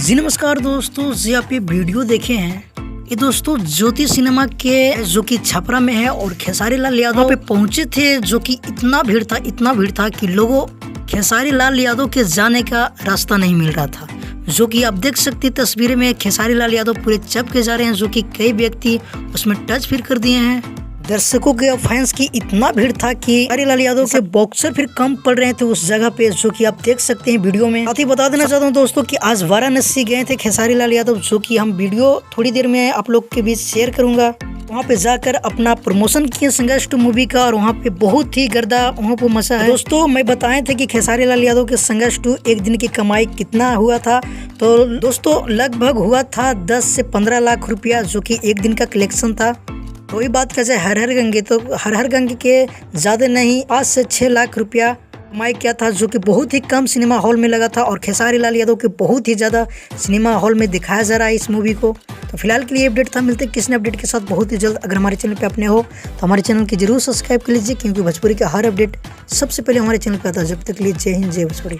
जी नमस्कार दोस्तों, जी आप ये वीडियो देखे हैं। ये दोस्तों ज्योति सिनेमा के जो कि छपरा में है और खेसारी लाल यादव पे पहुंचे थे, जो कि इतना भीड़ था कि लोगों खेसारी लाल यादव के जाने का रास्ता नहीं मिल रहा था। जो कि आप देख सकते हैं तस्वीरें में खेसारी लाल यादव पूरे चप के जा रहे हैं, जो कि कई व्यक्ति उसमें टच फिर कर दिए हैं। दर्शकों के फैंस की इतना भीड़ था कि खेसारी लाल यादव के बॉक्सर फिर कम पड़ रहे थे उस जगह पे, जो कि आप देख सकते हैं वीडियो में। साथ ही बता देना चाहता हूँ दोस्तों कि आज वाराणसी गए थे खेसारी लाल यादव, जो कि हम वीडियो थोड़ी देर में आप लोग के बीच शेयर करूंगा। वहाँ पे जाकर अपना प्रमोशन किए संघर्ष 2 मूवी का, और वहाँ पे बहुत ही गर्दा वहाँ पे मचा है। दोस्तों मैं बताए थे कि खेसारी लाल यादव के संघर्ष 2 एक दिन की कमाई कितना हुआ था, तो दोस्तों लगभग हुआ था 10 से 15 लाख रुपया, जो कि एक दिन का कलेक्शन था। वही बात कहा जाए हर हर गंगे के ज़्यादा नहीं 5 से 6 लाख रुपया कमाई किया था, जो कि बहुत ही कम सिनेमा हॉल में लगा था। और खेसारी लाल यादव के बहुत ही ज़्यादा सिनेमा हॉल में दिखाया जा रहा है इस मूवी को। तो फिलहाल के लिए अपडेट था, मिलते हैं किसी ने अपडेट के साथ बहुत ही जल्द। अगर हमारे चैनल पे अपने हो तो हमारे चैनल की जरूर सब्सक्राइब कर लीजिए, क्योंकि भोजपुरी का हर अपडेट सबसे पहले हमारे चैनल पर आता है। जब तक के लिए जय हिंद, जय भोजपुरी।